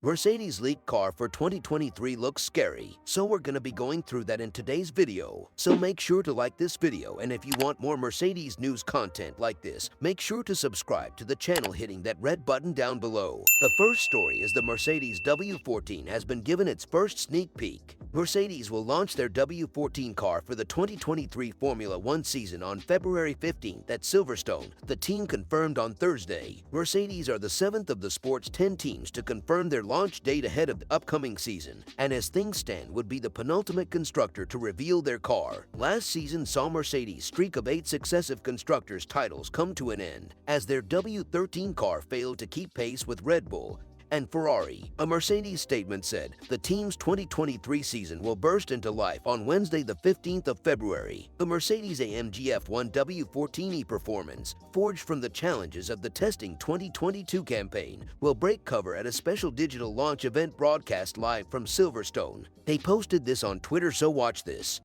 Mercedes' leaked car for 2023 looks scary, so we're gonna be going through that in today's video. So make sure to like this video, and if you want more Mercedes news content like this, make sure to subscribe to the channel hitting that red button down below. The first story is the Mercedes W14 has been given its first sneak peek. Mercedes will launch their W14 car for the 2023 Formula One season on February 15th at Silverstone, the team confirmed on Thursday. Mercedes are the seventh of the sport's 10 teams to confirm their launch date ahead of the upcoming season, and as things stand would be the penultimate constructor to reveal their car. Last season saw Mercedes' streak of 8 successive constructors titles come to an end, as their W13 car failed to keep pace with Red Bull and Ferrari. A Mercedes statement said, the team's 2023 season will burst into life on Wednesday the 15th of February. The Mercedes-AMG F1 W14e performance, forged from the challenges of the testing 2022 campaign, will break cover at a special digital launch event broadcast live from Silverstone. They posted this on Twitter, so watch this.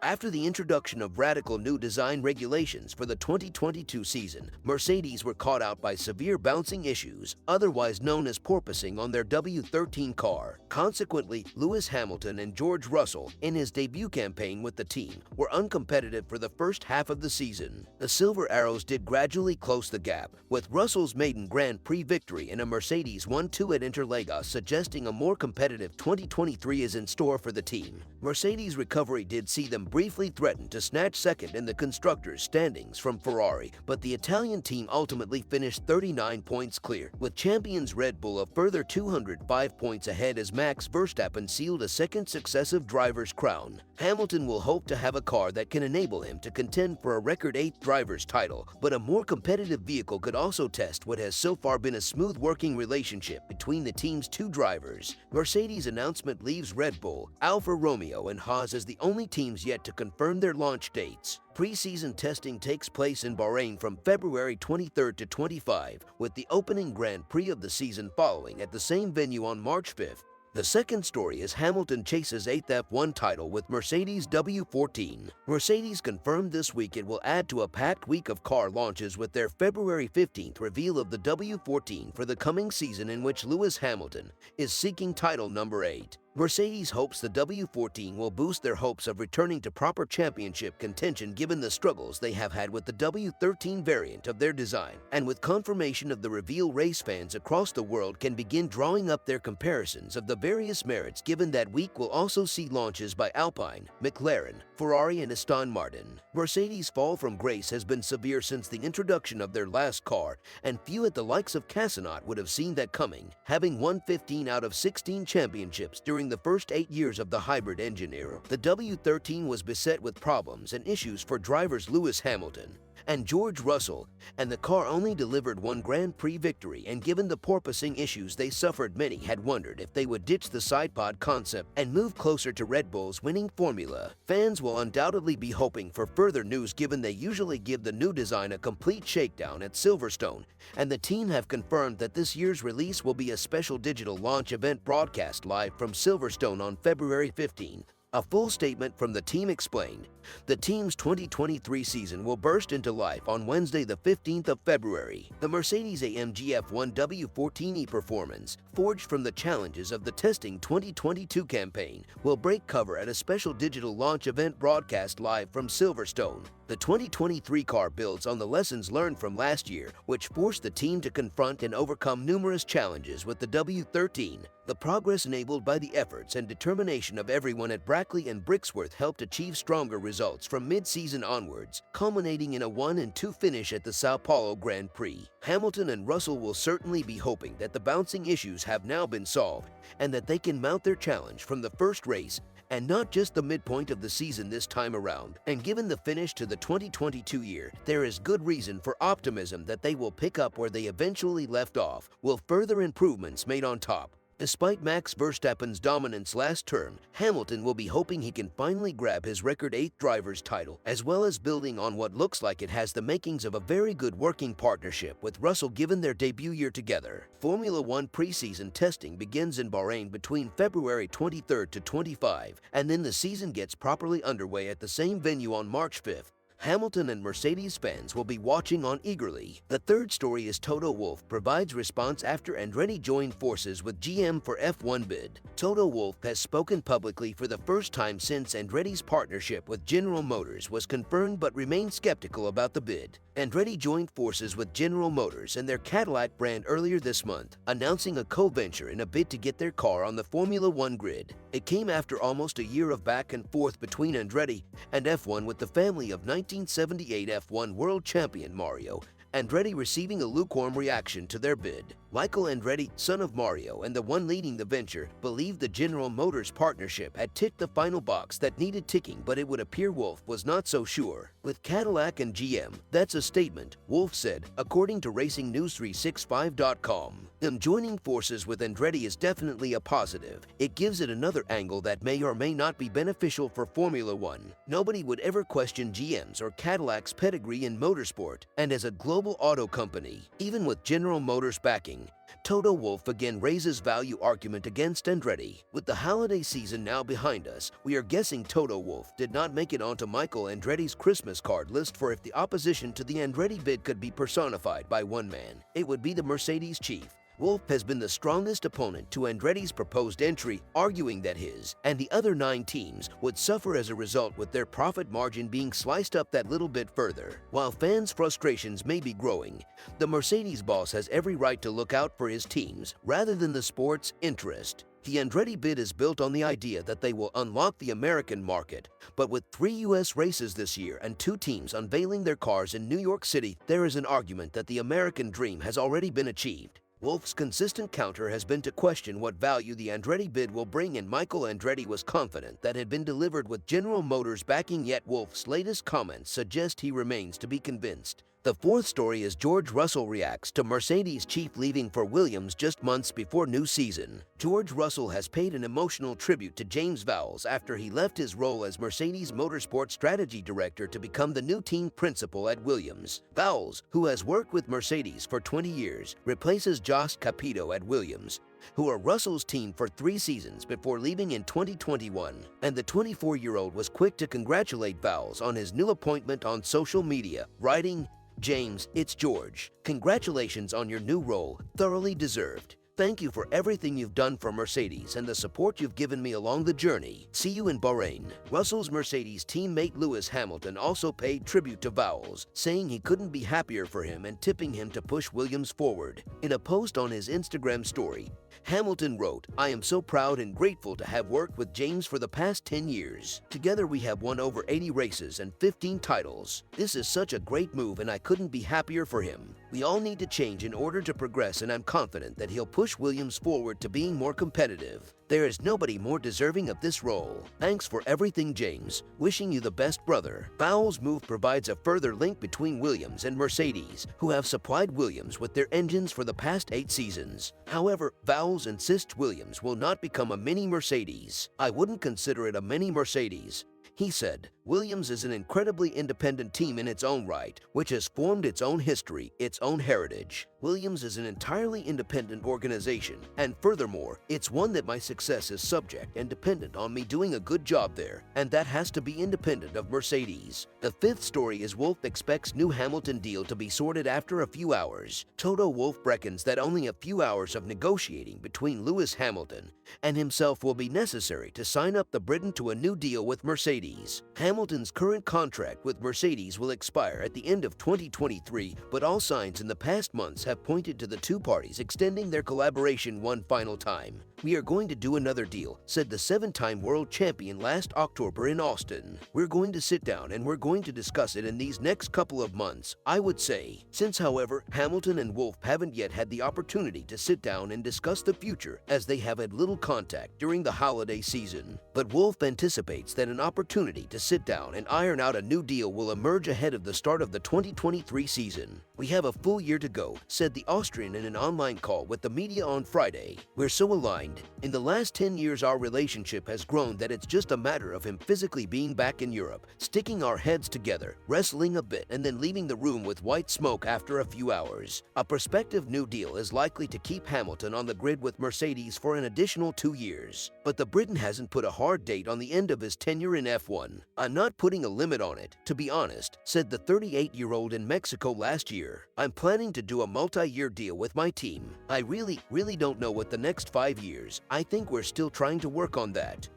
After the introduction of radical new design regulations for the 2022 season, Mercedes were caught out by severe bouncing issues, otherwise known as porpoising, on their W13 car. Consequently, Lewis Hamilton and George Russell, in his debut campaign with the team, were uncompetitive for the first half of the season. The Silver Arrows did gradually close the gap, with Russell's maiden Grand Prix victory in a Mercedes 1-2 at Interlagos suggesting a more competitive 2023 is in store for the team. Mercedes' recovery did see them briefly threatened to snatch second in the constructors' standings from Ferrari, but the Italian team ultimately finished 39 points clear, with champions Red Bull a further 205 points ahead as Max Verstappen sealed a second successive driver's crown. Hamilton will hope to have a car that can enable him to contend for a record 8th driver's title, but a more competitive vehicle could also test what has so far been a smooth working relationship between the team's two drivers. Mercedes' announcement leaves Red Bull, Alfa Romeo, and Haas as the only teams yet to confirm their launch dates. Pre-season testing takes place in Bahrain from February 23rd to 25, with the opening Grand Prix of the season following at the same venue on March 5th. The second story is Hamilton chases 8th F1 title with Mercedes W14. Mercedes confirmed this week it will add to a packed week of car launches with their February 15th reveal of the W14 for the coming season, in which Lewis Hamilton is seeking title number 8. Mercedes hopes the W14 will boost their hopes of returning to proper championship contention given the struggles they have had with the W13 variant of their design, and with confirmation of the reveal, race fans across the world can begin drawing up their comparisons of the various merits, given that week will also see launches by Alpine, McLaren, Ferrari, and Aston Martin. Mercedes' fall from grace has been severe since the introduction of their last car, and few at the likes of Casinat would have seen that coming, having won 15 out of 16 championships during the first 8 years of the hybrid engine era. The W13 was beset with problems and issues for drivers Lewis Hamilton and George Russell, and the car only delivered one Grand Prix victory, and given the porpoising issues they suffered, many had wondered if they would ditch the sidepod concept and move closer to Red Bull's winning formula. Fans will undoubtedly be hoping for further news, given they usually give the new design a complete shakedown at Silverstone, and the team have confirmed that this year's release will be a special digital launch event broadcast live from Silverstone on February 15th. A full statement from the team explained, the team's 2023 season will burst into life on Wednesday the 15th of February. The Mercedes-AMG F1 W14e performance, forged from the challenges of the testing 2022 campaign, will break cover at a special digital launch event broadcast live from Silverstone. The 2023 car builds on the lessons learned from last year, which forced the team to confront and overcome numerous challenges with the W13. The progress enabled by the efforts and determination of everyone at Brackley and Brixworth helped achieve stronger results from mid-season onwards, culminating in a 1-2 finish at the Sao Paulo Grand Prix. Hamilton and Russell will certainly be hoping that the bouncing issues have now been solved and that they can mount their challenge from the first race and not just the midpoint of the season this time around. And given the finish to the 2022 year, there is good reason for optimism that they will pick up where they eventually left off, with further improvements made on top. Despite Max Verstappen's dominance last term, Hamilton will be hoping he can finally grab his record 8th driver's title, as well as building on what looks like it has the makings of a very good working partnership with Russell given their debut year together. Formula One preseason testing begins in Bahrain between February 23rd to 25, and then the season gets properly underway at the same venue on March 5th. Hamilton and Mercedes fans will be watching on eagerly. The third story is Toto Wolff provides response after Andretti joined forces with GM for F1 bid. Toto Wolff has spoken publicly for the first time since Andretti's partnership with General Motors was confirmed but remained skeptical about the bid. Andretti joined forces with General Motors and their Cadillac brand earlier this month, announcing a co-venture in a bid to get their car on the Formula One grid. It came after almost a year of back and forth between Andretti and F1, with the family of 1978 F1 world champion Mario Andretti receiving a lukewarm reaction to their bid. Michael Andretti, son of Mario and the one leading the venture, believed the General Motors partnership had ticked the final box that needed ticking, but it would appear Wolff was not so sure. With Cadillac and GM, that's a statement, Wolff said, according to RacingNews365.com. Them joining forces with Andretti is definitely a positive. It gives it another angle that may or may not be beneficial for Formula One. Nobody would ever question GM's or Cadillac's pedigree in motorsport, and as a global auto company, even with General Motors backing, Toto Wolff again raises value argument against Andretti. With the holiday season now behind us, we are guessing Toto Wolff did not make it onto Michael Andretti's Christmas card list, for if the opposition to the Andretti bid could be personified by one man, it would be the Mercedes chief. Wolff has been the strongest opponent to Andretti's proposed entry, arguing that his and the other 9 teams would suffer as a result, with their profit margin being sliced up that little bit further. While fans' frustrations may be growing, the Mercedes boss has every right to look out for his teams rather than the sport's interest. The Andretti bid is built on the idea that they will unlock the American market, but with 3 U.S. races this year and 2 teams unveiling their cars in New York City, there is an argument that the American dream has already been achieved. Wolff's consistent counter has been to question what value the Andretti bid will bring, and Michael Andretti was confident that had been delivered with General Motors backing, yet Wolff's latest comments suggest he remains to be convinced. The fourth story is George Russell reacts to Mercedes chief leaving for Williams just months before new season. George Russell has paid an emotional tribute to James Vowles after he left his role as Mercedes Motorsport Strategy Director to become the new team principal at Williams. Vowles, who has worked with Mercedes for 20 years, replaces Josh Capito at Williams, who are Russell's team for 3 seasons before leaving in 2021. And the 24-year-old was quick to congratulate Vowles on his new appointment on social media, writing, "James, it's George. Congratulations on your new role. Thoroughly deserved. Thank you for everything you've done for Mercedes and the support you've given me along the journey. See you in Bahrain." Russell's Mercedes teammate Lewis Hamilton also paid tribute to Vowles, saying he couldn't be happier for him and tipping him to push Williams forward. In a post on his Instagram story, Hamilton wrote, "I am so proud and grateful to have worked with James for the past 10 years. Together we have won over 80 races and 15 titles. This is such a great move and I couldn't be happier for him. We all need to change in order to progress, and I'm confident that he'll push Williams forward to being more competitive. There is nobody more deserving of this role. Thanks for everything, James. Wishing you the best, brother." Vowles' move provides a further link between Williams and Mercedes, who have supplied Williams with their engines for the past 8 seasons. However, Vowles insists Williams will not become a mini Mercedes. "I wouldn't consider it a mini Mercedes," he said. "Williams is an incredibly independent team in its own right, which has formed its own history, its own heritage. Williams is an entirely independent organization, and furthermore, it's one that my success is subject and dependent on me doing a good job there, and that has to be independent of Mercedes." The fifth story is Wolff expects new Hamilton deal to be sorted after a few hours. Toto Wolff reckons that only a few hours of negotiating between Lewis Hamilton and himself will be necessary to sign up the Briton to a new deal with Mercedes. Hamilton's current contract with Mercedes will expire at the end of 2023, but all signs in the past months have pointed to the two parties extending their collaboration one final time. We are going to do another deal, said the 7-time world champion last October in Austin. We're going to sit down and we're going to discuss it in these next couple of months, I would say. Since, however, Hamilton and Wolff haven't yet had the opportunity to sit down and discuss the future as they have had little contact during the holiday season. But Wolff anticipates that an opportunity to sit down and iron out a new deal will emerge ahead of the start of the 2023 season. We have a full year to go, said the Austrian in an online call with the media on Friday. We're so aligned. In the last 10 years our relationship has grown that it's just a matter of him physically being back in Europe, sticking our heads together, wrestling a bit and then leaving the room with white smoke after a few hours. A prospective new deal is likely to keep Hamilton on the grid with Mercedes for an additional 2 years. But the Briton hasn't put a hard date on the end of his tenure in F1. I'm not putting a limit on it, to be honest, said the 38-year-old in Mexico last year. I'm planning to do a multi-year deal with my team. I really don't know what the next 5 years. I think we're still trying to work on that.